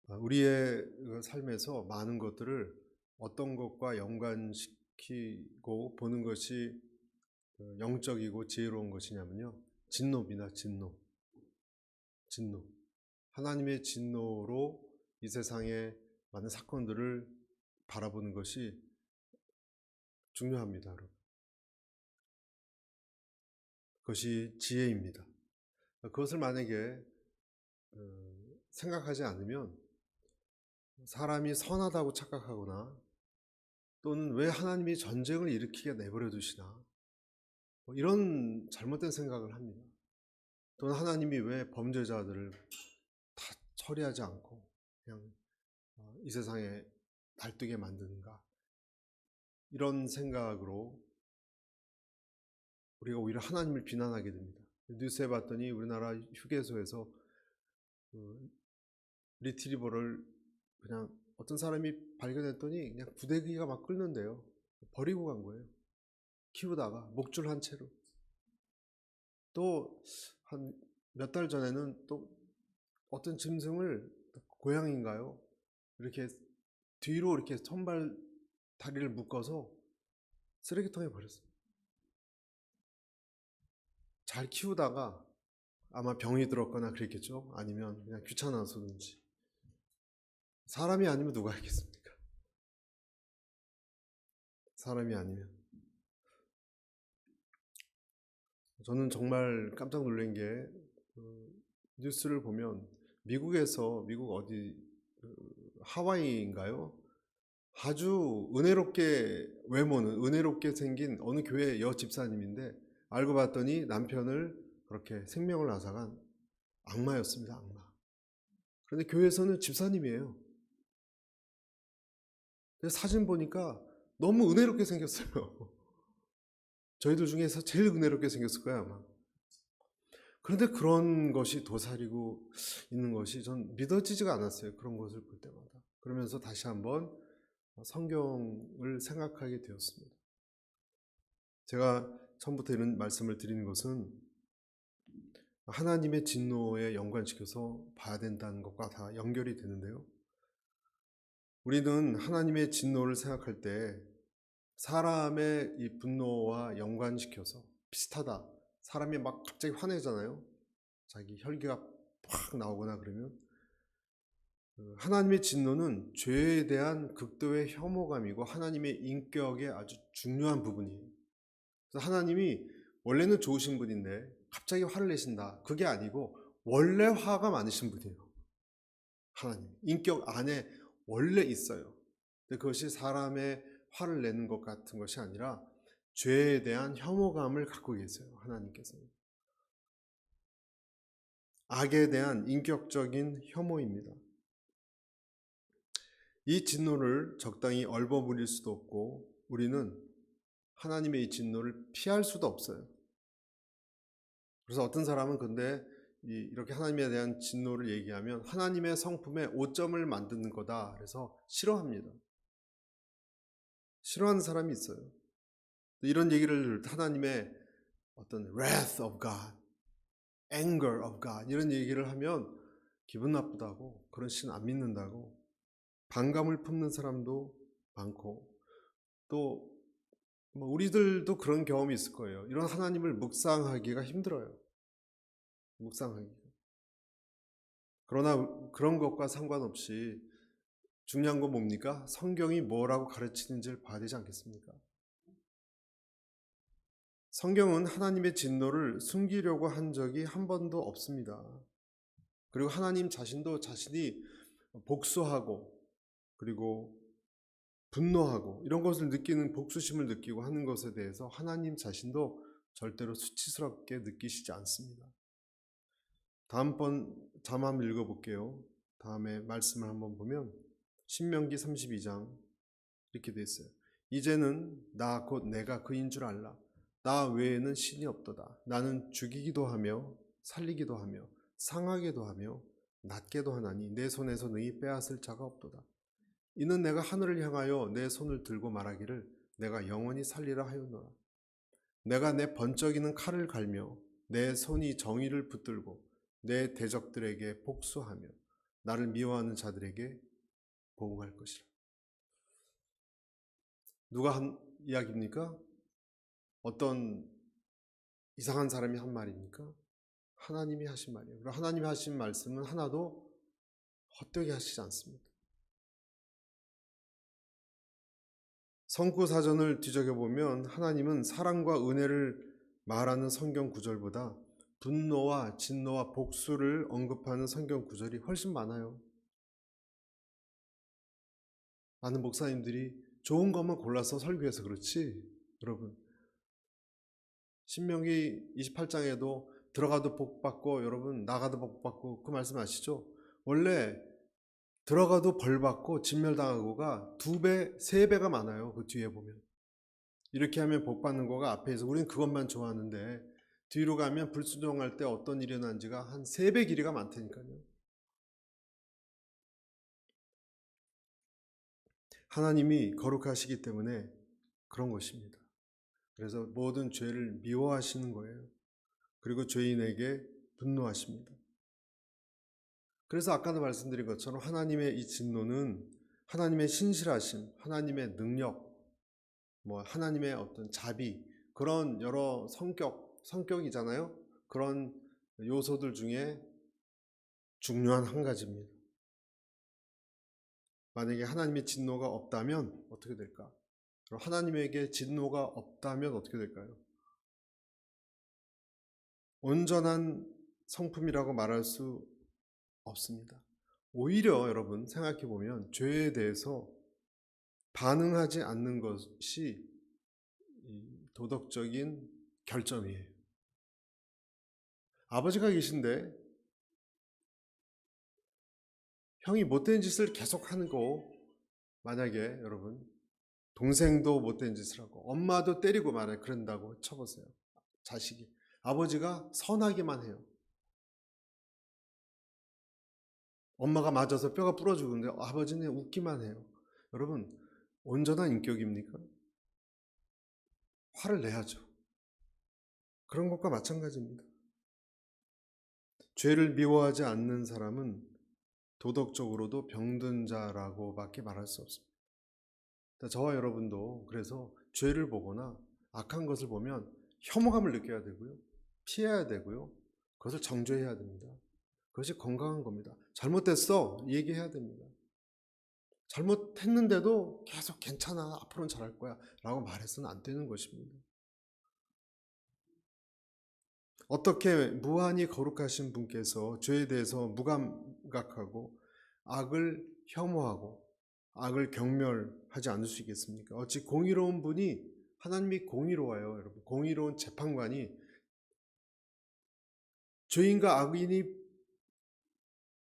우리의 삶에서 많은 것들을 어떤 것과 연관시키고 보는 것이 영적이고 지혜로운 것이냐면요. 진노입니다. 진노. 하나님의 진노로 이 세상의 많은 사건들을 바라보는 것이 중요합니다. 여러분. 그것이 지혜입니다. 그것을 만약에 생각하지 않으면 사람이 선하다고 착각하거나 또는 왜 하나님이 전쟁을 일으키게 내버려 두시나 이런 잘못된 생각을 합니다. 또는 하나님이 왜 범죄자들을 다 처리하지 않고 그냥 이 세상에 날뛰게 만드는가, 이런 생각으로 우리가 오히려 하나님을 비난하게 됩니다. 뉴스에 봤더니 우리나라 휴게소에서 리트리버를 그냥 어떤 사람이 발견했더니 그냥 부대기가 막 끓는데요. 버리고 간 거예요. 키우다가 목줄 한 채로. 또 한 몇 달 전에는 또 어떤 짐승을, 고양이인가요? 이렇게 뒤로 이렇게 손발 다리를 묶어서 쓰레기통에 버렸어요. 잘 키우다가 아마 병이 들었거나 그랬겠죠. 아니면 그냥 귀찮아서든지. 사람이 아니면 누가 알겠습니까? 사람이 아니면. 저는 정말 깜짝 놀란 게 뉴스를 보면 미국 어디 하와이인가요? 아주 외모는 은혜롭게 생긴 어느 교회 여 집사님인데 알고 봤더니 남편을 그렇게 생명을 앗아간 악마였습니다. 악마. 그런데 교회에서는 집사님이에요. 사진 보니까 너무 은혜롭게 생겼어요. 저희들 중에서 제일 은혜롭게 생겼을 거예요, 아마. 그런데 그런 것이 도사리고 있는 것이 전 믿어지지가 않았어요. 그런 것을 볼 때마다. 그러면서 다시 한번 성경을 생각하게 되었습니다. 제가 처음부터 이런 말씀을 드리는 것은 하나님의 진노에 연관시켜서 봐야 된다는 것과 다 연결이 되는데요. 우리는 하나님의 진노를 생각할 때 사람의 이 분노와 연관시켜서 비슷하다. 사람이 막 갑자기 화내잖아요. 자기 혈기가 확 나오거나 그러면 하나님의 진노는 죄에 대한 극도의 혐오감이고 하나님의 인격의 아주 중요한 부분이에요. 그래서 하나님이 원래는 좋으신 분인데 갑자기 화를 내신다. 그게 아니고 원래 화가 많으신 분이에요. 하나님 인격 안에 원래 있어요. 근데 그것이 사람의 화를 내는 것 같은 것이 아니라 죄에 대한 혐오감을 갖고 계세요. 하나님께서는. 악에 대한 인격적인 혐오입니다. 이 진노를 적당히 얼버무릴 수도 없고 우리는 하나님의 이 진노를 피할 수도 없어요. 그래서 어떤 사람은 근데 이렇게 하나님에 대한 진노를 얘기하면 하나님의 성품에 오점을 만드는 거다. 그래서 싫어합니다. 싫어하는 사람이 있어요. 이런 얘기를 하나님의 어떤 wrath of God, anger of God 이런 얘기를 하면 기분 나쁘다고, 그런 신 안 믿는다고 반감을 품는 사람도 많고, 또 우리들도 그런 경험이 있을 거예요. 이런 하나님을 묵상하기가 힘들어요. 묵상하기. 그러나 그런 것과 상관없이 중요한 건 뭡니까? 성경이 뭐라고 가르치는지를 봐야 되지 않겠습니까? 성경은 하나님의 진노를 숨기려고 한 적이 한 번도 없습니다. 그리고 하나님 자신도 자신이 복수하고 그리고 분노하고 이런 것을 느끼는 복수심을 느끼고 하는 것에 대해서 하나님 자신도 절대로 수치스럽게 느끼시지 않습니다. 다음번 한번 읽어볼게요. 다음에 말씀을 한번 보면 신명기 32장 이렇게 돼 있어요. 이제는 나 곧 내가 그인 줄 알라. 나 외에는 신이 없도다. 나는 죽이기도 하며 살리기도 하며 상하게도 하며 낫게도 하나니 내 손에서 능히 빼앗을 자가 없도다. 이는 내가 하늘을 향하여 내 손을 들고 말하기를 내가 영원히 살리라 하였노라. 내가 내 번쩍이는 칼을 갈며 내 손이 정의를 붙들고 내 대적들에게 복수하며 나를 미워하는 자들에게 보응할 것이라. 누가 한 이야기입니까? 어떤 이상한 사람이 한 말입니까? 하나님이 하신 말이에요. 그리고 하나님이 하신 말씀은 하나도 헛되게 하시지 않습니다. 성구사전을 뒤적여보면 하나님은 사랑과 은혜를 말하는 성경 구절보다 분노와 진노와 복수를 언급하는 성경 구절이 훨씬 많아요. 많은 목사님들이 좋은 것만 골라서 설교해서 그렇지, 여러분, 신명기 28장에도 들어가도 복받고 여러분 나가도 복받고 그 말씀 아시죠? 원래 들어가도 벌받고 진멸당하고가 2배, 3배가 많아요. 그 뒤에 보면. 이렇게 하면 복받는 거가 앞에 있어. 우리는 그것만 좋아하는데 뒤로 가면 불순종할 때 어떤 일이 일어난지가 한 3배 길이가 많다니까요. 하나님이 거룩하시기 때문에 그런 것입니다. 그래서 모든 죄를 미워하시는 거예요. 그리고 죄인에게 분노하십니다. 그래서 아까도 말씀드린 것처럼 하나님의 이 진노는 하나님의 신실하심, 하나님의 능력, 하나님의 어떤 자비, 그런 여러 성격이잖아요. 그런 요소들 중에 중요한 한 가지입니다. 만약에 하나님의 진노가 없다면 어떻게 될까? 그럼 하나님에게 진노가 없다면 어떻게 될까요? 온전한 성품이라고 말할 수 없습니다. 오히려 여러분 생각해 보면 죄에 대해서 반응하지 않는 것이 도덕적인 결점이에요. 아버지가 계신데 형이 못된 짓을 계속 하는 거, 만약에 여러분 동생도 못된 짓을 하고 엄마도 때리고 말해 그런다고 쳐보세요. 자식이. 아버지가 선하기만 해요. 엄마가 맞아서 뼈가 부러 죽는데 아버지는 웃기만 해요. 여러분, 온전한 인격입니까? 화를 내야죠. 그런 것과 마찬가지입니다. 죄를 미워하지 않는 사람은 도덕적으로도 병든 자라고밖에 말할 수 없습니다. 저와 여러분도 그래서 죄를 보거나 악한 것을 보면 혐오감을 느껴야 되고요. 피해야 되고요. 그것을 정죄해야 됩니다. 그것이 건강한 겁니다. 잘못됐어 얘기해야 됩니다. 잘못했는데도 계속 괜찮아 앞으로는 잘할 거야 라고 말해서는 안 되는 것입니다. 어떻게 무한히 거룩하신 분께서 죄에 대해서 무감각하고 악을 혐오하고 악을 경멸하지 않을 수 있겠습니까? 어찌 공의로운 분이, 하나님이 공의로워요. 여러분, 공의로운 재판관이 죄인과 악인이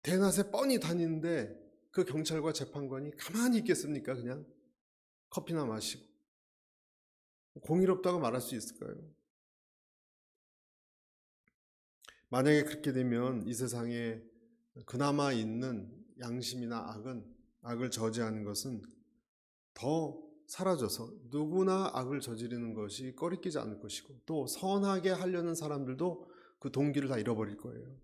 대낮에 뻔히 다니는데 그 경찰과 재판관이 가만히 있겠습니까? 그냥 커피나 마시고. 공의롭다고 말할 수 있을까요? 만약에 그렇게 되면 이 세상에 그나마 있는 양심이나 악을 저지하는 것은 더 사라져서 누구나 악을 저지르는 것이 꺼리끼지 않을 것이고, 또 선하게 하려는 사람들도 그 동기를 다 잃어버릴 거예요.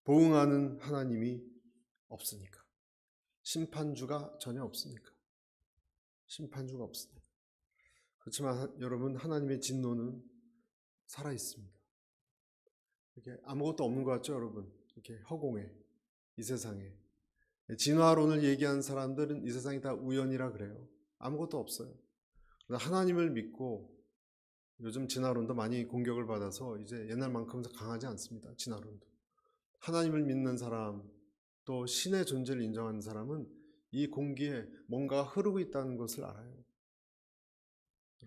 보응하는 하나님이 없으니까. 심판주가 전혀 없으니까. 심판주가 없으니까. 그렇지만 여러분, 하나님의 진노는 살아 있습니다. 이렇게 아무것도 없는 것 같죠, 여러분? 이렇게 허공에, 이 세상에. 진화론을 얘기하는 사람들은 이 세상이 다 우연이라 그래요. 아무것도 없어요. 하나님을 믿고, 요즘 진화론도 많이 공격을 받아서 이제 옛날만큼 강하지 않습니다. 진화론도. 하나님을 믿는 사람, 또 신의 존재를 인정하는 사람은 이 공기에 뭔가 흐르고 있다는 것을 알아요.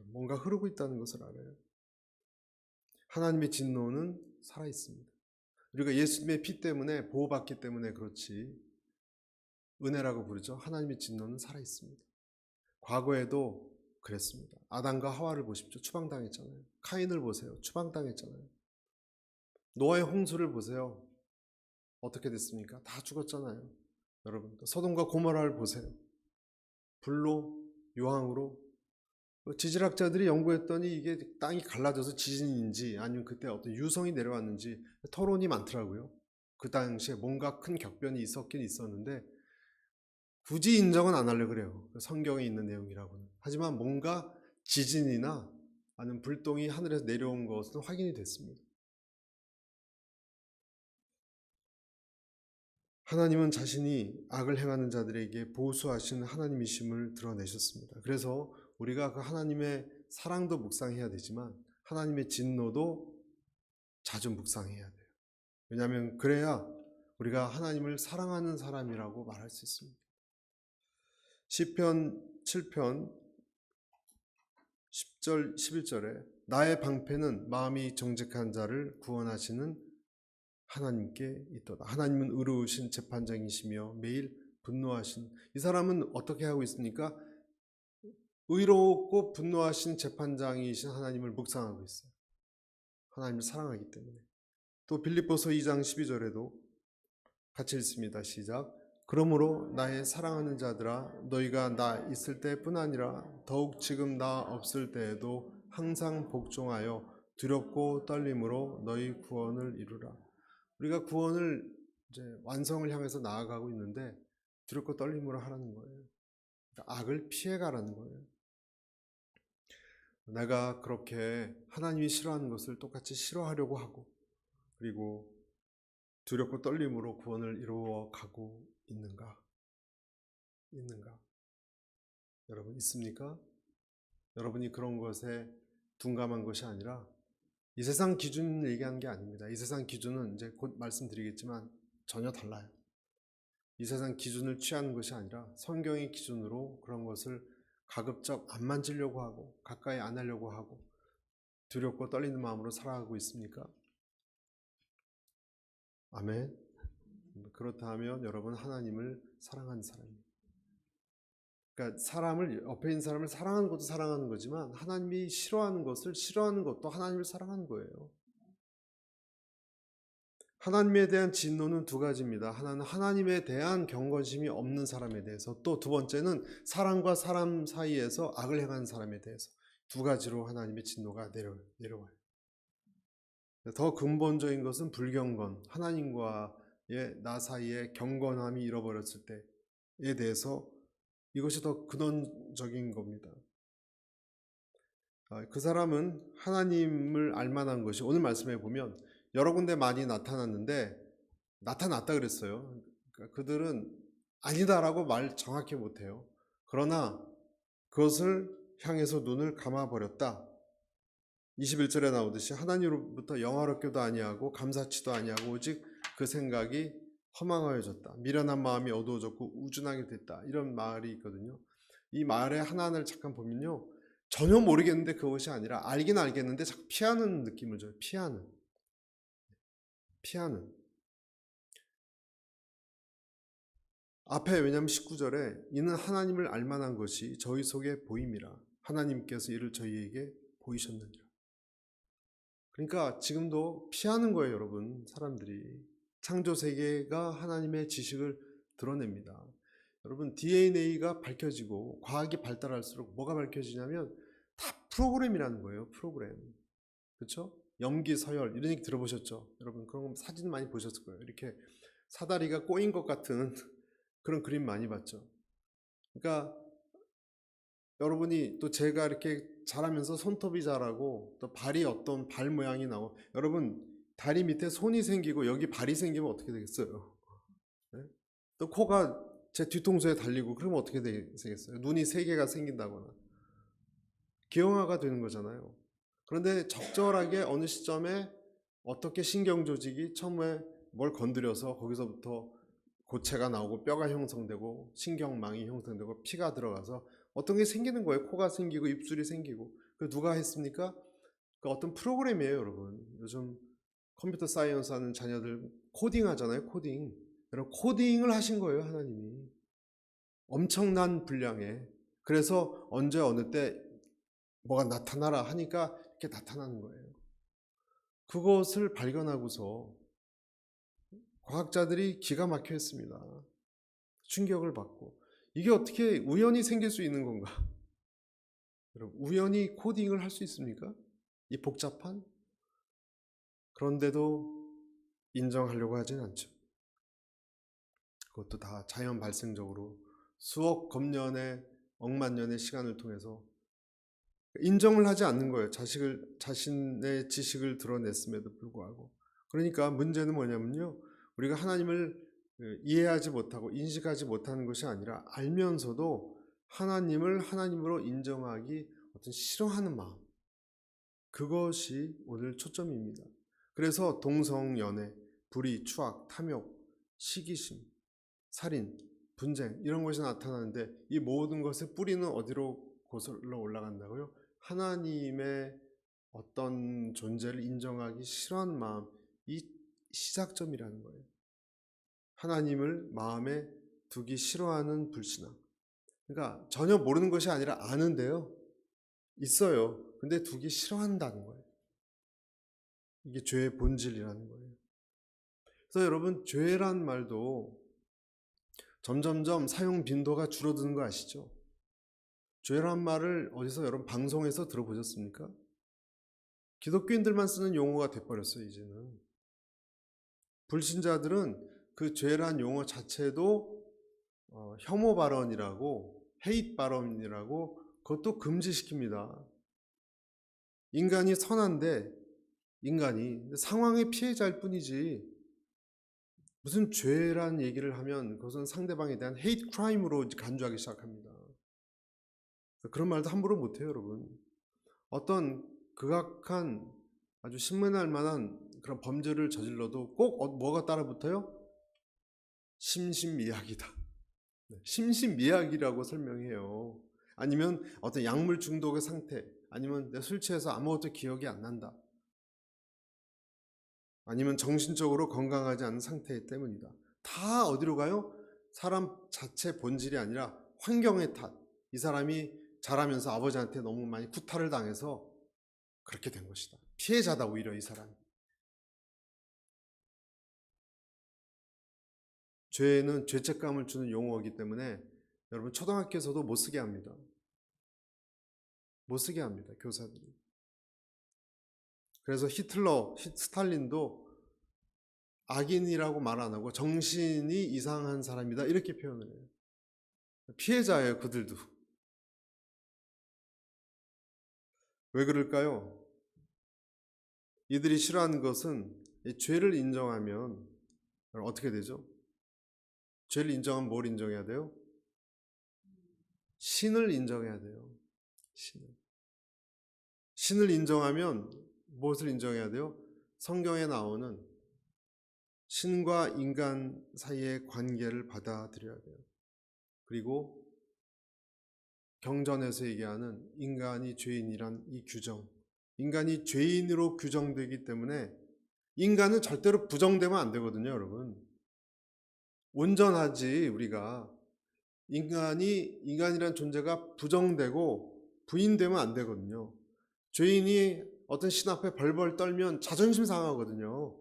뭔가 흐르고 있다는 것을 알아요. 하나님의 진노는 살아있습니다. 우리가 예수님의 피 때문에 보호받기 때문에 그렇지, 은혜라고 부르죠. 하나님의 진노는 살아있습니다. 과거에도 그랬습니다. 아담과 하와를 보십시오. 추방당했잖아요. 카인을 보세요. 추방당했잖아요. 노아의 홍수를 보세요. 어떻게 됐습니까? 다 죽었잖아요. 여러분, 소돔과 고모라를 보세요. 불로, 유황으로. 지질학자들이 연구했더니 이게 땅이 갈라져서 지진인지 아니면 그때 어떤 유성이 내려왔는지 토론이 많더라고요. 그 당시에 뭔가 큰 격변이 있었긴 있었는데 굳이 인정은 안 하려고 그래요. 성경에 있는 내용이라고는. 하지만 뭔가 지진이나 아니면 불똥이 하늘에서 내려온 것은 확인이 됐습니다. 하나님은 자신이 악을 행하는 자들에게 보수하시는 하나님이심을 드러내셨습니다. 그래서 우리가 그 하나님의 사랑도 묵상해야 되지만 하나님의 진노도 자주 묵상해야 돼요. 왜냐하면 그래야 우리가 하나님을 사랑하는 사람이라고 말할 수 있습니다. 시편 7편 10절 11절에 나의 방패는 마음이 정직한 자를 구원하시는 하나님께 있도다. 하나님은 의로우신 재판장이시며 매일 분노하신, 이 사람은 어떻게 하고 있습니까? 의롭고 분노하신 재판장이신 하나님을 묵상하고 있어요. 하나님을 사랑하기 때문에. 또 빌립보서 2장 12절에도 같이 읽습니다. 시작. 그러므로 나의 사랑하는 자들아 너희가 나 있을 때뿐 아니라 더욱 지금 나 없을 때에도 항상 복종하여 두렵고 떨림으로 너희 구원을 이루라. 우리가 구원을 이제 완성을 향해서 나아가고 있는데 두렵고 떨림으로 하라는 거예요. 그러니까 악을 피해가라는 거예요. 내가 그렇게 하나님이 싫어하는 것을 똑같이 싫어하려고 하고 그리고 두렵고 떨림으로 구원을 이루어 가고 있는가? 여러분 있습니까? 여러분이 그런 것에 둔감한 것이 아니라 이 세상 기준을 얘기하는 게 아닙니다. 이 세상 기준은 이제 곧 말씀드리겠지만 전혀 달라요. 이 세상 기준을 취하는 것이 아니라 성경의 기준으로 그런 것을 가급적 안 만지려고 하고 가까이 안 하려고 하고 두렵고 떨리는 마음으로 살아가고 있습니까? 아멘. 그렇다면 여러분 하나님을 사랑하는 사람입니다. 그러니까 사람을, 옆에 있는 사람을 사랑하는 것도 사랑하는 거지만 하나님이 싫어하는 것을 싫어하는 것도 하나님을 사랑하는 거예요. 하나님에 대한 진노는 두 가지입니다. 하나는 하나님에 대한 경건심이 없는 사람에 대해서, 또 두 번째는 사람과 사람 사이에서 악을 행하는 사람에 대해서. 두 가지로 하나님의 진노가 내려와요. 더 근본적인 것은 불경건, 하나님과의 나 사이의 경건함이 잃어버렸을 때에 대해서 이것이 더 근원적인 겁니다. 그 사람은 하나님을 알만한 것이 오늘 말씀해 보면 여러 군데 많이 나타났는데 나타났다 그랬어요. 그러니까 그들은 아니다라고 말 정확히 못해요. 그러나 그것을 향해서 눈을 감아버렸다. 21절에 나오듯이 하나님으로부터 영화롭게도 아니하고 감사치도 아니하고 오직 그 생각이 허망하여졌다. 미련한 마음이 어두워졌고 우준하게 됐다. 이런 말이 있거든요. 이 말의 하나하나를 잠깐 보면요. 전혀 모르겠는데 그것이 아니라 알긴 알겠는데 자꾸 피하는 느낌을 줘요. 피하는. 앞에 왜냐하면 19절에 이는 하나님을 알만한 것이 저희 속에 보임이라. 하나님께서 이를 저희에게 보이셨느니라. 그러니까 지금도 피하는 거예요, 여러분. 사람들이. 창조 세계가 하나님의 지식을 드러냅니다. 여러분, DNA가 밝혀지고 과학이 발달할수록 뭐가 밝혀지냐면 다 프로그램이라는 거예요. 프로그램. 그렇죠? 염기, 서열 이런 얘기 들어보셨죠? 여러분 그런 거 사진 많이 보셨을 거예요. 이렇게 사다리가 꼬인 것 같은 그런 그림 많이 봤죠. 그러니까 여러분이 또 제가 이렇게 자라면서 손톱이 자라고 또 발이 어떤 발 모양이 나오고 여러분 다리 밑에 손이 생기고 여기 발이 생기면 어떻게 되겠어요? 네? 또 코가 제 뒤통수에 달리고 그러면 어떻게 되겠어요? 눈이 세 개가 생긴다거나 기형아가 되는 거잖아요. 그런데 적절하게 어느 시점에 어떻게 신경조직이 처음에 뭘 건드려서 거기서부터 고체가 나오고 뼈가 형성되고 신경망이 형성되고 피가 들어가서 어떤 게 생기는 거예요. 코가 생기고 입술이 생기고. 그 누가 했습니까? 그 어떤 프로그램이에요, 여러분. 요즘 컴퓨터 사이언스 하는 자녀들 코딩 하잖아요, 코딩. 여러분 코딩을 하신 거예요, 하나님이. 엄청난 분량에. 그래서 언제 어느 때 뭐가 나타나라 하니까 이렇게 나타나는 거예요. 그것을 발견하고서 과학자들이 기가 막혀 했습니다. 충격을 받고. 이게 어떻게 우연히 생길 수 있는 건가? 여러분, 우연히 코딩을 할 수 있습니까? 이 복잡한? 그런데도 인정하려고 하진 않죠. 그것도 다 자연 발생적으로 수억 검년의 억만 년의 시간을 통해서 인정을 하지 않는 거예요. 자신의 지식을 드러냈음에도 불구하고. 그러니까 문제는 뭐냐면요, 우리가 하나님을 이해하지 못하고 인식하지 못하는 것이 아니라 알면서도 하나님을 하나님으로 인정하기 어떤 싫어하는 마음, 그것이 오늘 초점입니다. 그래서 동성연애, 불의, 추악, 탐욕, 시기심, 살인, 분쟁 이런 것이 나타나는데, 이 모든 것의 뿌리는 어디로 거슬러 올라간다고요? 하나님의 어떤 존재를 인정하기 싫어하는 마음, 이 시작점이라는 거예요. 하나님을 마음에 두기 싫어하는 불신앙. 그러니까 전혀 모르는 것이 아니라 아는데요, 있어요. 근데 두기 싫어한다는 거예요. 이게 죄의 본질이라는 거예요. 그래서 여러분, 죄란 말도 점점점 사용 빈도가 줄어드는 거 아시죠? 죄란 말을 어디서 여러분 방송에서 들어보셨습니까? 기독교인들만 쓰는 용어가 돼버렸어요, 이제는. 불신자들은 그 죄란 용어 자체도 혐오 발언이라고, 헤이트 발언이라고 그것도 금지시킵니다. 인간이 선한데, 인간이 상황의 피해자일 뿐이지 무슨 죄란 얘기를 하면 그것은 상대방에 대한 헤이트 크라임으로 간주하기 시작합니다. 그런 말도 함부로 못해요, 여러분. 어떤 극악한 아주 신문할 만한 그런 범죄를 저질러도 꼭 뭐가 따라붙어요? 심신미약이다. 심신미약이라고 설명해요. 아니면 어떤 약물 중독의 상태, 아니면 내가 술 취해서 아무것도 기억이 안 난다, 아니면 정신적으로 건강하지 않은 상태 때문이다. 다 어디로 가요? 사람 자체 본질이 아니라 환경의 탓. 이 사람이 자라면서 아버지한테 너무 많이 구타를 당해서 그렇게 된 것이다. 피해자다, 오히려 이 사람이. 죄는 죄책감을 주는 용어이기 때문에 여러분, 초등학교에서도 못 쓰게 합니다. 못 쓰게 합니다, 교사들이. 그래서 히틀러, 스탈린도 악인이라고 말 안 하고 정신이 이상한 사람이다, 이렇게 표현을 해요. 피해자예요, 그들도. 왜 그럴까요? 이들이 싫어하는 것은 이 죄를 인정하면 어떻게 되죠? 죄를 인정하면 뭘 인정해야 돼요? 신을 인정해야 돼요. 신을 인정하면 무엇을 인정해야 돼요? 성경에 나오는 신과 인간 사이의 관계를 받아들여야 돼요. 그리고 경전에서 얘기하는 인간이 죄인이란 이 규정, 인간이 죄인으로 규정되기 때문에 인간은 절대로 부정되면 안 되거든요, 여러분. 온전하지. 우리가 인간이란 존재가 부정되고 부인되면 안 되거든요. 죄인이 어떤 신 앞에 벌벌 떨면 자존심 상하거든요.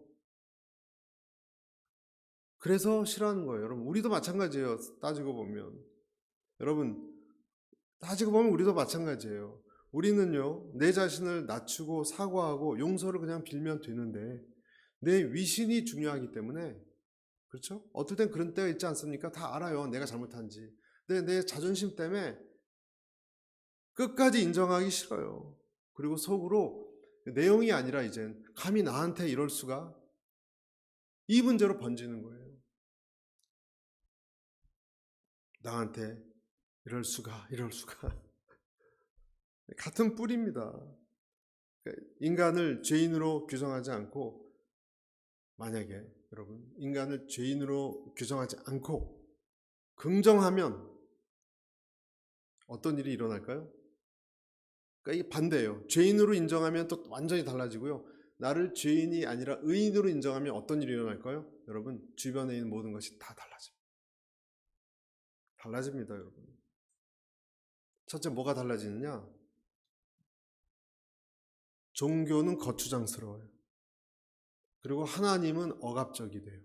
그래서 싫어하는 거예요. 여러분, 우리도 마찬가지예요. 따지고 보면, 여러분, 따지고 보면 우리도 마찬가지예요. 우리는요, 내 자신을 낮추고 사과하고 용서를 그냥 빌면 되는데, 내 위신이 중요하기 때문에, 그렇죠? 어떨 땐 그런 때가 있지 않습니까? 다 알아요, 내가 잘못한지. 근데 내 자존심 때문에 끝까지 인정하기 싫어요. 그리고 속으로 내용이 아니라 이젠 감히 나한테 이럴 수가, 이 문제로 번지는 거예요. 나한테 이럴 수가. 같은 뿔입니다. 인간을 죄인으로 규정하지 않고, 만약에 여러분 인간을 죄인으로 규정하지 않고 긍정하면 어떤 일이 일어날까요? 그러니까 이게 반대예요. 죄인으로 인정하면 또 완전히 달라지고요. 나를 죄인이 아니라 의인으로 인정하면 어떤 일이 일어날까요? 여러분, 주변에 있는 모든 것이 다 달라집니다, 여러분. 첫째, 뭐가 달라지느냐? 종교는 거추장스러워요. 그리고 하나님은 억압적이 돼요.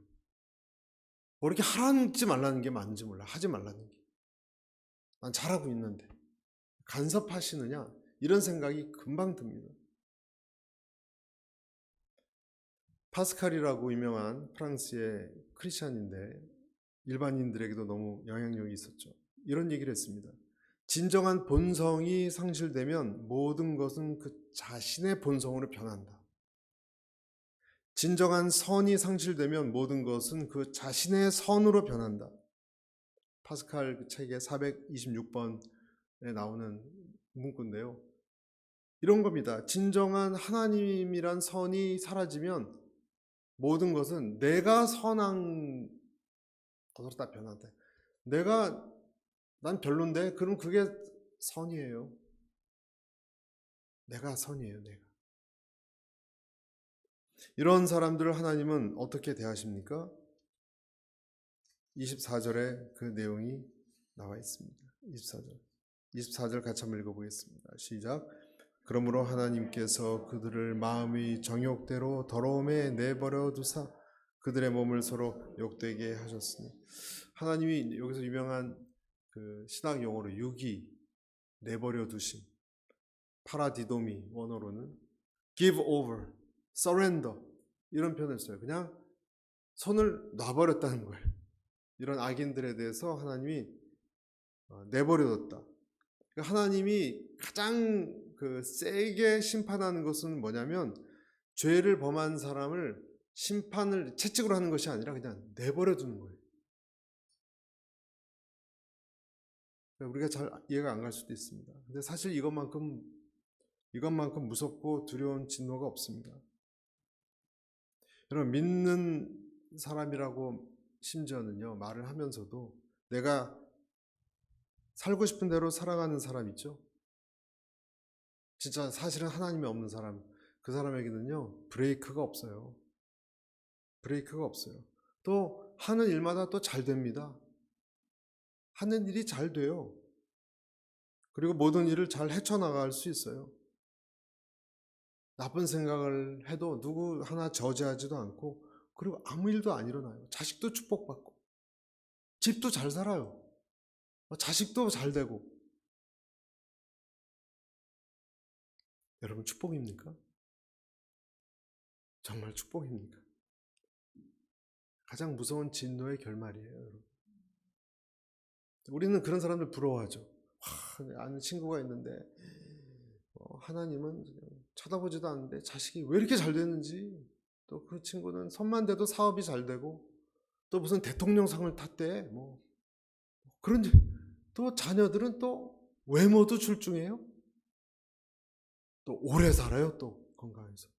뭐 이렇게 하라는지 말라는 게 맞는지 몰라. 하지 말라는 게. 난 잘하고 있는데 간섭하시느냐? 이런 생각이 금방 듭니다. 파스칼이라고 유명한 프랑스의 크리스찬인데 일반인들에게도 너무 영향력이 있었죠. 이런 얘기를 했습니다. 진정한 본성이 상실되면 모든 것은 그 자신의 본성으로 변한다. 진정한 선이 상실되면 모든 것은 그 자신의 선으로 변한다. 파스칼 그 책의 426번에 나오는 문구인데요. 이런 겁니다. 진정한 하나님이란 선이 사라지면 모든 것은 내가 선한 것으로 다 변한다. 난 별론데 그럼 그게 선이에요. 내가 선이에요. 내가. 이런 사람들을 하나님은 어떻게 대하십니까? 24절에 그 내용이 나와 있습니다. 24절 같이 한번 읽어보겠습니다. 시작. 그러므로 하나님께서 그들을 마음의 정욕대로 더러움에 내버려 두사 그들의 몸을 서로 욕되게 하셨으니, 하나님이 여기서 유명한 그 신학 용어로 유기, 내버려 두심, 파라디도미 원어로는 give over, surrender 이런 표현을 써요. 그냥 손을 놔버렸다는 거예요. 이런 악인들에 대해서 하나님이 내버려뒀다. 하나님이 가장 그 세게 심판하는 것은 뭐냐면 죄를 범한 사람을 심판을 채찍으로 하는 것이 아니라 그냥 내버려두는 거예요. 우리가 잘 이해가 안 갈 수도 있습니다. 근데 사실 이것만큼 무섭고 두려운 진노가 없습니다. 여러분, 믿는 사람이라고 심지어는요 말을 하면서도 내가 살고 싶은 대로 살아가는 사람 있죠? 진짜 사실은 하나님이 없는 사람, 그 사람에게는요 브레이크가 없어요. 브레이크가 없어요. 또 하는 일마다 또 잘 됩니다. 하는 일이 잘 돼요. 그리고 모든 일을 잘 헤쳐나갈 수 있어요. 나쁜 생각을 해도 누구 하나 저지하지도 않고, 그리고 아무 일도 안 일어나요. 자식도 축복받고 집도 잘 살아요. 자식도 잘 되고. 여러분, 축복입니까? 정말 축복입니까? 가장 무서운 진노의 결말이에요, 여러분. 우리는 그런 사람들 부러워하죠. 아는 친구가 있는데 하나님은 쳐다보지도 않는데 자식이 왜 이렇게 잘 되는지, 또 그 친구는 선만 돼도 사업이 잘 되고, 또 무슨 대통령상을 탔대, 뭐 그런데 또 자녀들은 또 외모도 출중해요. 또 오래 살아요. 또 건강해서.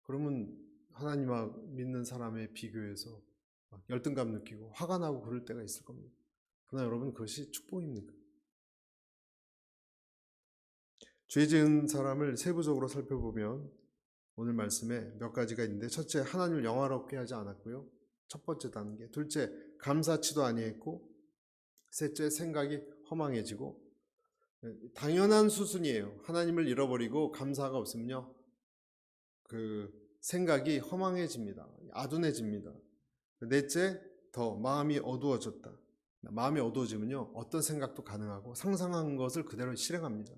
그러면 하나님과 믿는 사람의 비교해서 열등감 느끼고 화가 나고 그럴 때가 있을 겁니다. 그러나 여러분, 그것이 축복입니까? 죄 지은 사람을 세부적으로 살펴보면 오늘 말씀에 몇 가지가 있는데, 첫째, 하나님을 영화롭게 하지 않았고요. 첫 번째 단계. 둘째, 감사치도 아니했고, 셋째, 생각이 허망해지고. 당연한 수순이에요. 하나님을 잃어버리고 감사가 없으면요 그 생각이 허망해집니다. 아둔해집니다. 넷째, 더 마음이 어두워졌다. 마음이 어두워지면요 어떤 생각도 가능하고 상상한 것을 그대로 실행합니다.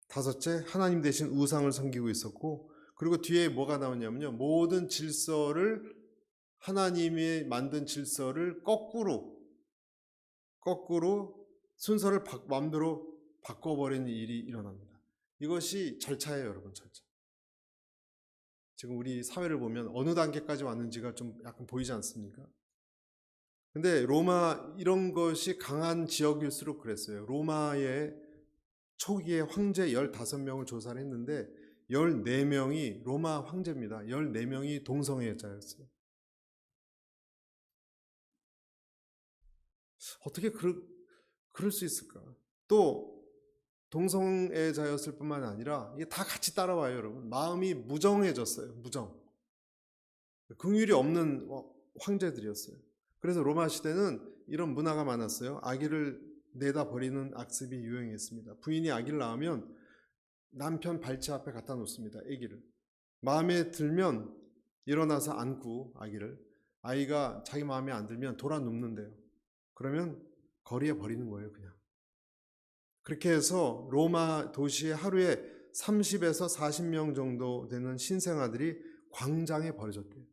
다섯째, 하나님 대신 우상을 섬기고 있었고, 그리고 뒤에 뭐가 나오냐면요 모든 질서를, 하나님이 만든 질서를 거꾸로 순서를 마음대로 바꿔버리는 일이 일어납니다. 이것이 절차예요, 여러분. 절차. 지금 우리 사회를 보면 어느 단계까지 왔는지가 좀 약간 보이지 않습니까? 근데 로마, 이런 것이 강한 지역일수록 그랬어요. 로마의 초기에 황제 15명을 조사를 했는데 14명이 로마 황제입니다. 14명이 동성애자였어요. 어떻게 그럴 수 있을까? 또 동성애자였을 뿐만 아니라 이게 다 같이 따라와요, 여러분. 마음이 무정해졌어요. 무정. 긍휼이 없는 황제들이었어요. 그래서 로마 시대는 이런 문화가 많았어요. 아기를 내다 버리는 악습이 유행했습니다. 부인이 아기를 낳으면 남편 발치 앞에 갖다 놓습니다. 아기를. 마음에 들면 일어나서 안고 아이가 자기 마음에 안 들면 돌아 눕는데요. 그러면 거리에 버리는 거예요, 그냥. 그렇게 해서 로마 도시에 하루에 30에서 40명 정도 되는 신생아들이 광장에 버려졌대요.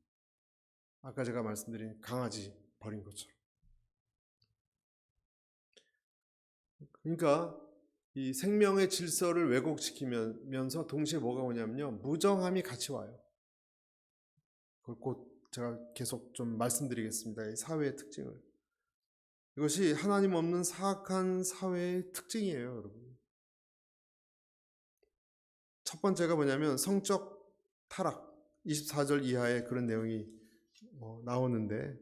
아까 제가 말씀드린 강아지 버린 것처럼. 그러니까 이 생명의 질서를 왜곡시키면서 동시에 뭐가 오냐면요, 무정함이 같이 와요. 그걸 곧 제가 계속 좀 말씀드리겠습니다. 이 사회의 특징을. 이것이 하나님 없는 사악한 사회의 특징이에요, 여러분. 첫 번째가 뭐냐면 성적 타락. 24절 이하에 그런 내용이 나오는데,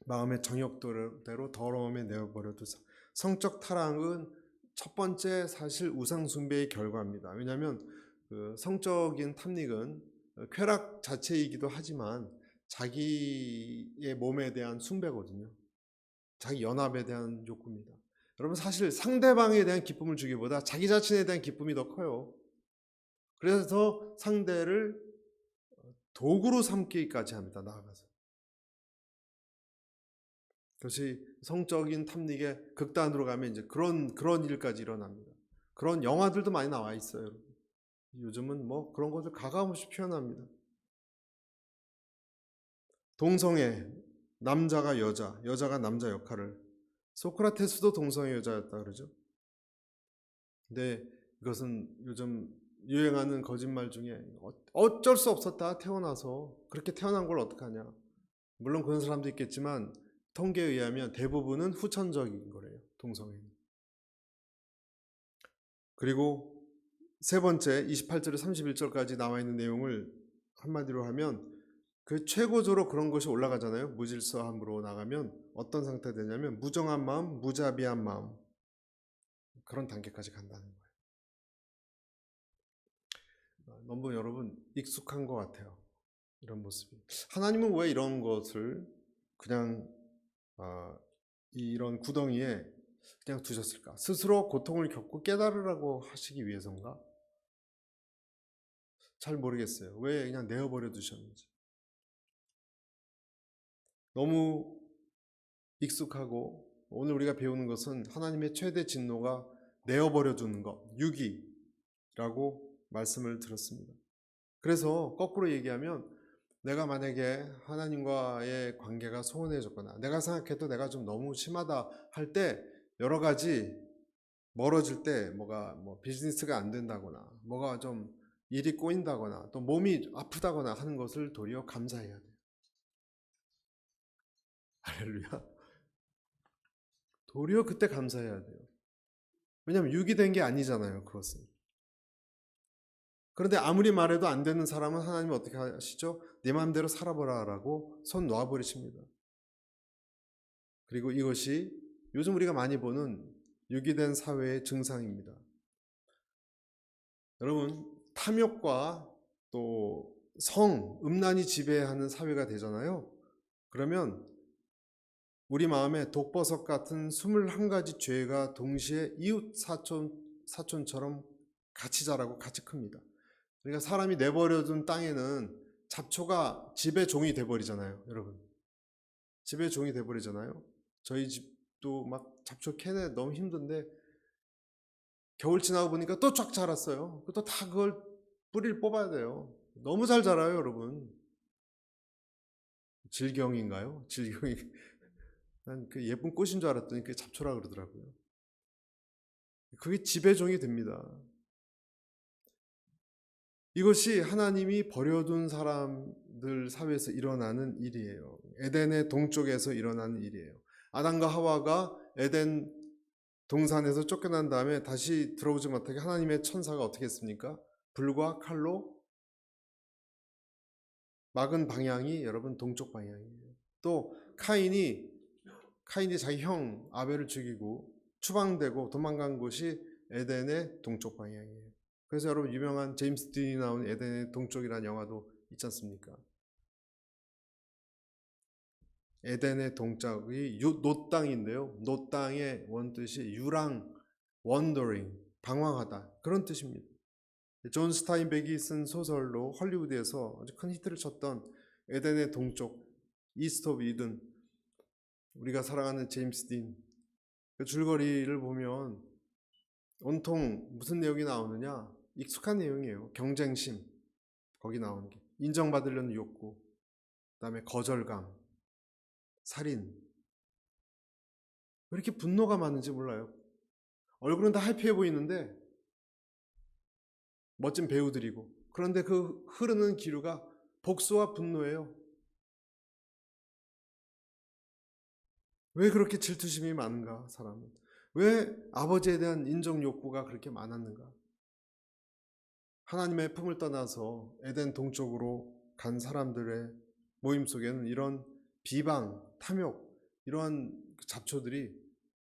마음의 정욕대로 더러움에 내어버려두사. 성적 타락은 첫 번째 사실 우상 숭배의 결과입니다. 왜냐하면 그 성적인 탐닉은 쾌락 자체이기도 하지만 자기의 몸에 대한 숭배거든요. 자기 연합에 대한 욕구입니다. 여러분, 사실 상대방에 대한 기쁨을 주기보다 자기 자신에 대한 기쁨이 더 커요. 그래서 상대를 도구로 삼기까지 합니다. 나아가서. 그것이 성적인 탐닉의 극단으로 가면 이제 그런 일까지 일어납니다. 그런 영화들도 많이 나와 있어요. 요즘은 뭐 그런 것을 가감없이 표현합니다. 동성애, 남자가 여자, 여자가 남자 역할을. 소크라테스도 동성애 여자였다 그러죠. 근데 이것은 요즘 유행하는 거짓말 중에 어쩔 수 없었다, 태어나서. 그렇게 태어난 걸 어떡하냐. 물론 그런 사람도 있겠지만 통계에 의하면 대부분은 후천적인 거래요, 동성애는. 그리고 세 번째 28절에 31절까지 나와 있는 내용을 한마디로 하면, 그 최고조로 그런 것이 올라가잖아요. 무질서함으로 나가면 어떤 상태가 되냐면 무정한 마음, 무자비한 마음, 그런 단계까지 간다는 거예요. 너무 여러분 익숙한 것 같아요, 이런 모습이. 하나님은 왜 이런 것을 그냥 이런 구덩이에 그냥 두셨을까? 스스로 고통을 겪고 깨달으라고 하시기 위해서인가? 잘 모르겠어요. 왜 그냥 내어버려 두셨는지. 너무 익숙하고, 오늘 우리가 배우는 것은 하나님의 최대 진노가 내어버려 두는 것, 유기라고 말씀을 들었습니다. 그래서 거꾸로 얘기하면, 내가 만약에 하나님과의 관계가 소원해졌거나 내가 생각해도 내가 좀 너무 심하다 할 때, 여러 가지 멀어질 때 뭐가 비즈니스가 안 된다거나 뭐가 좀 일이 꼬인다거나 또 몸이 아프다거나 하는 것을 도리어 감사해야 돼요. 할렐루야. 도리어 그때 감사해야 돼요. 왜냐하면 유기된 게 아니잖아요, 그것은. 그런데 아무리 말해도 안 되는 사람은 하나님 어떻게 하시죠? 내 마음대로 살아보라라고 손 놔버리십니다. 그리고 이것이 요즘 우리가 많이 보는 유기된 사회의 증상입니다. 여러분, 탐욕과 또 음란이 지배하는 사회가 되잖아요. 그러면 우리 마음에 독버섯 같은 21가지 죄가 동시에 이웃 사촌처럼 같이 자라고 같이 큽니다. 그러니까 사람이 내버려둔 땅에는 잡초가 집의 종이 돼버리잖아요, 여러분. 집의 종이 돼버리잖아요. 저희 집도 막 잡초 캐내 너무 힘든데 겨울 지나고 보니까 또 쫙 자랐어요. 또 다 그걸 뿌리를 뽑아야 돼요. 너무 잘 자라요, 여러분. 질경인가요? 질경이. 난 그 예쁜 꽃인 줄 알았더니 그게 잡초라 그러더라고요. 그게 지배종이 됩니다. 이것이 하나님이 버려둔 사람들 사회에서 일어나는 일이에요. 에덴의 동쪽에서 일어나는 일이에요. 아담과 하와가 에덴 동산에서 쫓겨난 다음에 다시 들어오지 못하게 하나님의 천사가 어떻게 했습니까? 불과 칼로 막은 방향이 여러분 동쪽 방향이에요. 또 카인이 자기 형 아벨을 죽이고 추방되고 도망간 곳이 에덴의 동쪽 방향이에요. 그래서 여러분 유명한 제임스 딘이 나온 에덴의 동쪽이라는 영화도 있지 않습니까? 에덴의 동쪽이 노 땅인데요. 노 땅의 원뜻이 유랑, wandering, 방황하다, 그런 뜻입니다. 존 스타인백이 쓴 소설로 헐리우드에서 아주 큰 히트를 쳤던 에덴의 동쪽, 이스트 오브 이든, 우리가 사랑하는 제임스 딘, 그 줄거리를 보면 온통 무슨 내용이 나오느냐, 익숙한 내용이에요. 경쟁심, 거기 나오는 게. 인정받으려는 욕구, 그다음에 거절감, 살인. 왜 이렇게 분노가 많은지 몰라요. 얼굴은 다 해피해 보이는데 멋진 배우들이고, 그런데 그 흐르는 기류가 복수와 분노예요. 왜 그렇게 질투심이 많은가, 사람은? 왜 아버지에 대한 인정 욕구가 그렇게 많았는가? 하나님의 품을 떠나서 에덴 동쪽으로 간 사람들의 모임 속에는 이런 비방, 탐욕, 이러한 잡초들이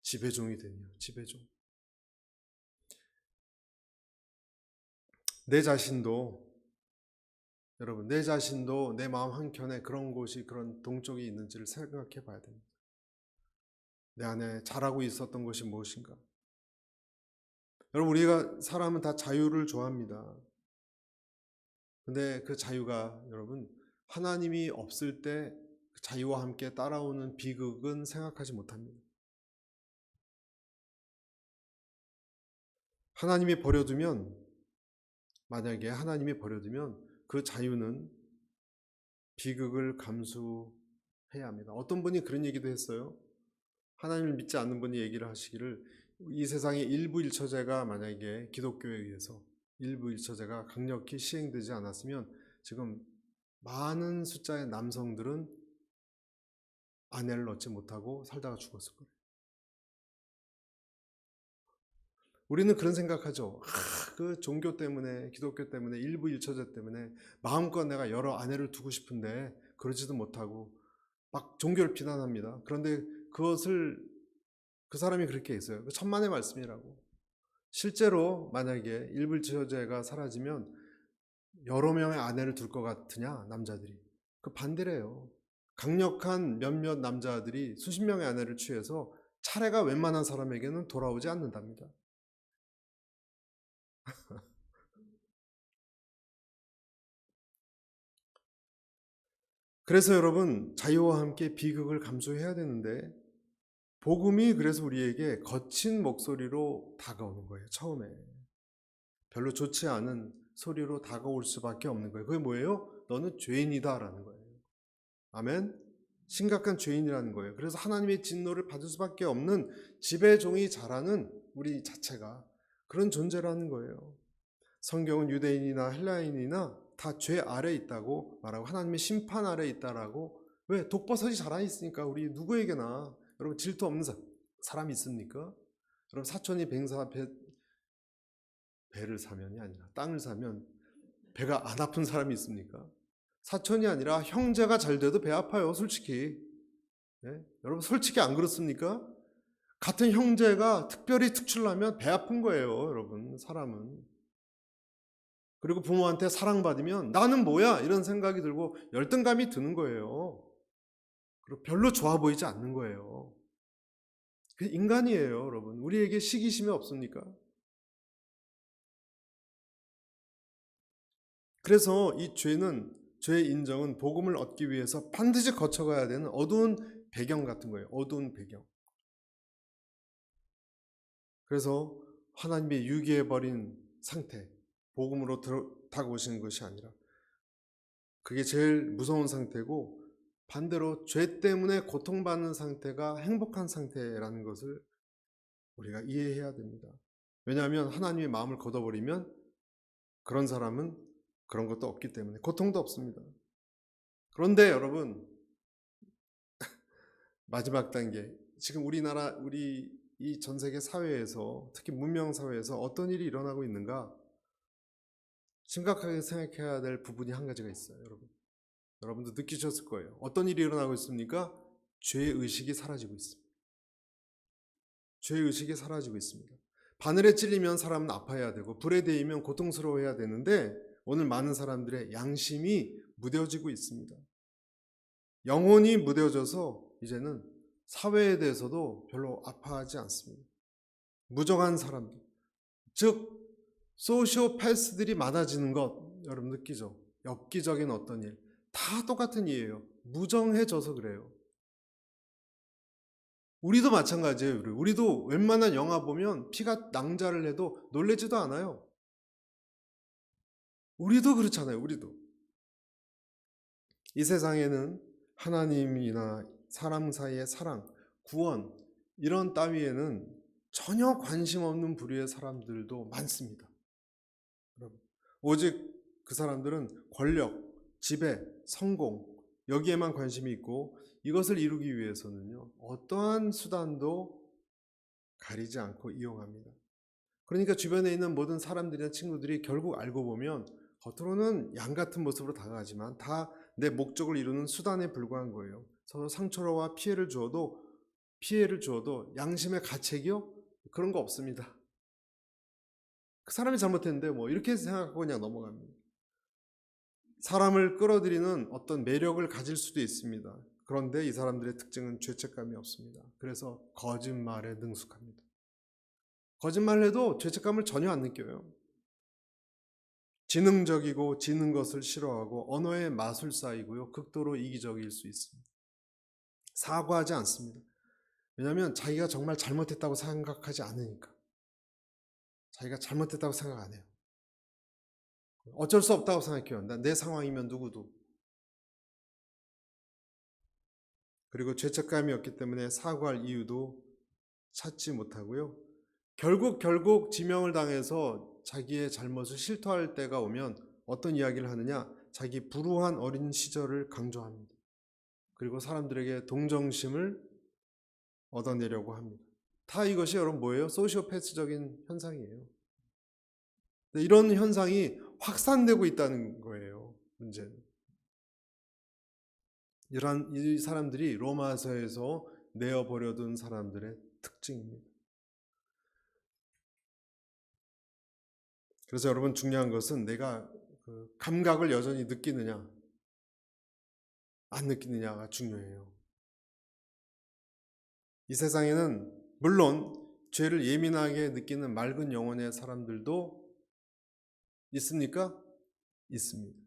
지배종이 되네요. 지배종. 내 자신도, 여러분, 내 자신도 내 마음 한켠에 그런 곳이, 그런 동쪽이 있는지를 생각해 봐야 됩니다. 내 안에 잘하고 있었던 것이 무엇인가? 여러분, 우리가 사람은 다 자유를 좋아합니다. 근데 그 자유가, 여러분, 하나님이 없을 때 자유와 함께 따라오는 비극은 생각하지 못합니다. 하나님이 버려두면, 만약에 하나님이 버려두면 그 자유는 비극을 감수해야 합니다. 어떤 분이 그런 얘기도 했어요. 하나님을 믿지 않는 분이 얘기를 하시기를, 이 세상의 일부 일처제가 만약에 기독교에 의해서 일부 일처제가 강력히 시행되지 않았으면 지금 많은 숫자의 남성들은 아내를 얻지 못하고 살다가 죽었을 거예요. 우리는 그런 생각하죠. 그 종교 때문에, 기독교 때문에, 일부 일처제 때문에 마음껏 내가 여러 아내를 두고 싶은데 그러지도 못하고 막 종교를 비난합니다. 그런데 그것을, 그 사람이 그렇게 했어요. 천만의 말씀이라고. 실제로 만약에 일부 일처제가 사라지면 여러 명의 아내를 둘 것 같으냐, 남자들이? 그 반대래요. 강력한 몇몇 남자들이 수십 명의 아내를 취해서 차례가 웬만한 사람에게는 돌아오지 않는답니다. 그래서 여러분, 자유와 함께 비극을 감수해야 되는데, 복음이 그래서 우리에게 거친 목소리로 다가오는 거예요. 처음에 별로 좋지 않은 소리로 다가올 수밖에 없는 거예요. 그게 뭐예요? 너는 죄인이다 라는 거예요. 아멘. 심각한 죄인이라는 거예요. 그래서 하나님의 진노를 받을 수밖에 없는 지배종이 자라는 우리 자체가 그런 존재라는 거예요. 성경은 유대인이나 헬라인이나 다 죄 아래 있다고 말하고 하나님의 심판 아래 있다라고. 왜? 독버섯이 자라 있으니까. 우리 누구에게나. 여러분, 질투 없는 사람이 있습니까? 여러분, 사촌이 배를 사면이 아니라 땅을 사면 배가 안 아픈 사람이 있습니까? 사촌이 아니라 형제가 잘 돼도 배 아파요, 솔직히. 네? 여러분, 솔직히 안 그렇습니까? 같은 형제가 특별히 특출나면 배 아픈 거예요, 여러분, 사람은. 그리고 부모한테 사랑받으면 나는 뭐야? 이런 생각이 들고 열등감이 드는 거예요. 그리고 별로 좋아 보이지 않는 거예요. 그 인간이에요, 여러분. 우리에게 시기심이 없습니까? 그래서 이 죄의 인정은 복음을 얻기 위해서 반드시 거쳐가야 되는 어두운 배경 같은 거예요. 어두운 배경. 그래서 하나님의 유기해버린 상태, 복음으로 다가오시는 것이 아니라, 그게 제일 무서운 상태고, 반대로 죄 때문에 고통받는 상태가 행복한 상태라는 것을 우리가 이해해야 됩니다. 왜냐하면 하나님의 마음을 걷어버리면 그런 사람은 그런 것도 없기 때문에 고통도 없습니다. 그런데 여러분, 마지막 단계, 지금 우리나라, 우리 이 전 세계 사회에서, 특히 문명 사회에서 어떤 일이 일어나고 있는가, 심각하게 생각해야 될 부분이 한 가지가 있어요. 여러분도 느끼셨을 거예요. 어떤 일이 일어나고 있습니까? 죄의식이 사라지고 있습니다. 죄의식이 사라지고 있습니다. 바늘에 찔리면 사람은 아파해야 되고 불에 데이면 고통스러워해야 되는데, 오늘 많은 사람들의 양심이 무뎌지고 있습니다. 영혼이 무뎌져서 이제는 사회에 대해서도 별로 아파하지 않습니다. 무정한 사람들, 즉 소시오패스들이 많아지는 것, 여러분 느끼죠? 엽기적인 어떤 일, 다 똑같은 일이에요. 무정해져서 그래요. 우리도 마찬가지예요. 우리도 웬만한 영화 보면 피가 낭자를 해도 놀래지도 않아요. 우리도 그렇잖아요. 우리도. 이 세상에는 하나님이나 사람 사이의 사랑, 구원 이런 따위에는 전혀 관심 없는 부류의 사람들도 많습니다. 여러분, 오직 그 사람들은 권력, 지배, 성공 여기에만 관심이 있고 이것을 이루기 위해서는요 어떠한 수단도 가리지 않고 이용합니다. 그러니까 주변에 있는 모든 사람들이나 친구들이 결국 알고 보면 겉으로는 양 같은 모습으로 다가가지만 다 내 목적을 이루는 수단에 불과한 거예요. 서로 상처와 피해를 주어도 양심의 가책이요? 그런 거 없습니다. 그 사람이 잘못했는데 뭐 이렇게 생각하고 그냥 넘어갑니다. 사람을 끌어들이는 어떤 매력을 가질 수도 있습니다. 그런데 이 사람들의 특징은 죄책감이 없습니다. 그래서 거짓말에 능숙합니다. 거짓말을 해도 죄책감을 전혀 안 느껴요. 지능적이고 지는 것을 싫어하고 언어의 마술사이고요. 극도로 이기적일 수 있습니다. 사과하지 않습니다. 왜냐하면 자기가 정말 잘못했다고 생각하지 않으니까. 자기가 잘못했다고 생각 안 해요. 어쩔 수 없다고 생각해요. 내 상황이면 누구도. 그리고 죄책감이 없기 때문에 사과할 이유도 찾지 못하고요. 결국 지명을 당해서 자기의 잘못을 실토할 때가 오면 어떤 이야기를 하느냐? 자기 불우한 어린 시절을 강조합니다. 그리고 사람들에게 동정심을 얻어내려고 합니다. 다 이것이 여러분 뭐예요? 소시오패스적인 현상이에요. 이런 현상이 확산되고 있다는 거예요. 문제는. 이 사람들이 로마서에서 내어버려둔 사람들의 특징입니다. 그래서 여러분 중요한 것은 내가 그 감각을 여전히 느끼느냐 안 느끼느냐가 중요해요. 이 세상에는 물론 죄를 예민하게 느끼는 맑은 영혼의 사람들도 있습니까? 있습니다.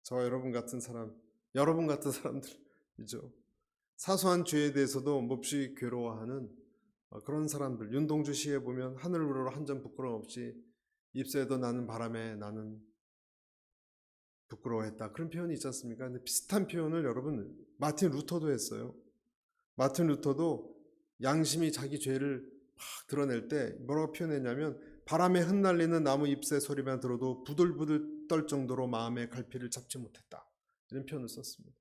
저와 여러분 같은 사람들이죠. 사소한 죄에 대해서도 몹시 괴로워하는 그런 사람들. 윤동주 시에 보면 하늘 우러러 한 점 부끄러움 없이 입새도 나는 바람에 나는 부끄러워했다. 그런 표현이 있지 않습니까? 근데 비슷한 표현을 여러분 마틴 루터도 했어요. 마틴 루터도 양심이 자기 죄를 막 드러낼 때 뭐라고 표현했냐면 바람에 흩날리는 나무 잎새 소리만 들어도 부들부들 떨 정도로 마음의 갈피를 잡지 못했다. 이런 표현을 썼습니다.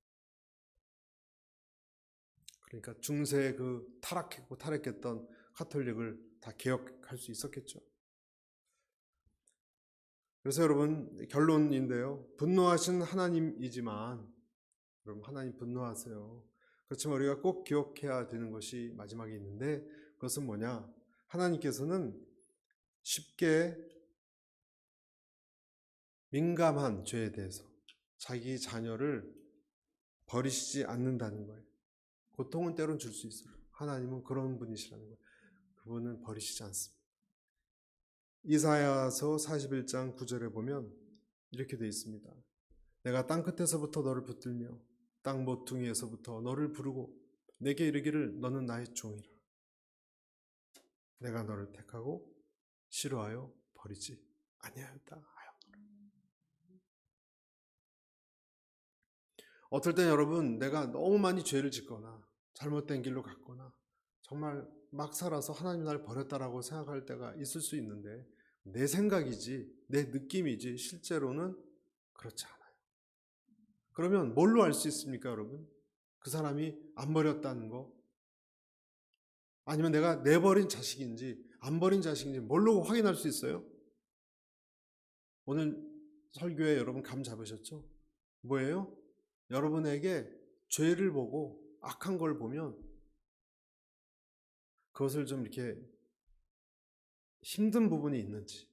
그러니까 중세에 그 타락했던 카톨릭을 다 개혁할 수 있었겠죠. 그래서 여러분 결론인데요. 분노하신 하나님이지만 여러분 하나님 분노하세요. 그렇지만 우리가 꼭 기억해야 되는 것이 마지막에 있는데 그것은 뭐냐? 하나님께서는 쉽게 민감한 죄에 대해서 자기 자녀를 버리시지 않는다는 거예요. 고통은 때론 줄 수 있어요. 하나님은 그런 분이시라는 거예요. 그분은 버리시지 않습니다. 이사야서 41장 9절에 보면 이렇게 되어 있습니다. 내가 땅끝에서부터 너를 붙들며 땅 모퉁이에서부터 너를 부르고 내게 이르기를 너는 나의 종이라. 내가 너를 택하고 싫어하여 버리지 아니하였다 하였노라. 어떨 땐 여러분 내가 너무 많이 죄를 짓거나 잘못된 길로 갔거나 정말 막 살아서 하나님 날 버렸다라고 생각할 때가 있을 수 있는데 내 생각이지 내 느낌이지 실제로는 그렇지 않아요. 그러면 뭘로 알 수 있습니까, 여러분? 그 사람이 안 버렸다는 거? 아니면 내가 내버린 자식인지 안 버린 자식인지 뭘로 확인할 수 있어요? 오늘 설교에 여러분 감 잡으셨죠? 뭐예요? 여러분에게 죄를 보고 악한 걸 보면 그것을 좀 이렇게 힘든 부분이 있는지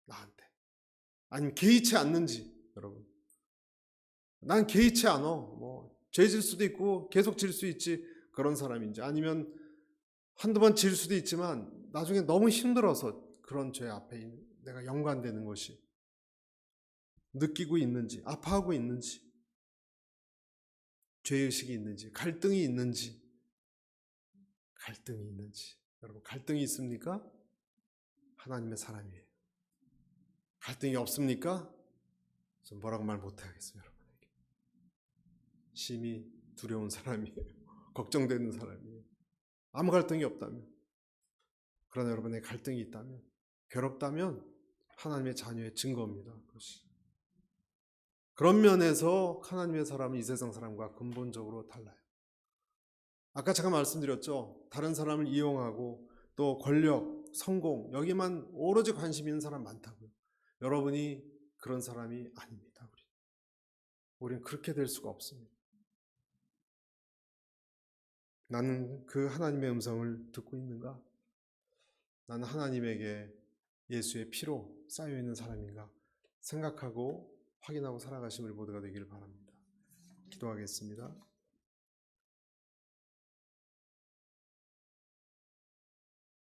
나한테 아니면 개의치 않는지 여러분 난 개의치 않아 뭐 죄 질 수도 있고 계속 질 수 있지 그런 사람인지 아니면 한두 번 질 수도 있지만 나중에 너무 힘들어서 그런 죄 앞에 내가 연관되는 것이 느끼고 있는지 아파하고 있는지 죄의식이 있는지 갈등이 있는지 여러분 갈등이 있습니까? 하나님의 사람이에요. 갈등이 없습니까? 전 뭐라고 말 못하겠어요, 여러분에게. 심히 두려운 사람이에요. 걱정되는 사람이에요. 아무 갈등이 없다면. 그러나 여러분의 갈등이 있다면, 괴롭다면 하나님의 자녀의 증거입니다. 그것이. 그런 면에서 하나님의 사람은 이 세상 사람과 근본적으로 달라요. 아까 제가 말씀드렸죠. 다른 사람을 이용하고 또 권력, 성공 여기만 오로지 관심 있는 사람 많다고요. 여러분이 그런 사람이 아닙니다. 우리는 그렇게 될 수가 없습니다. 나는 그 하나님의 음성을 듣고 있는가? 나는 하나님에게 예수의 피로 쌓여있는 사람인가? 생각하고 확인하고 살아가신 우리 모두가 되기를 바랍니다. 기도하겠습니다.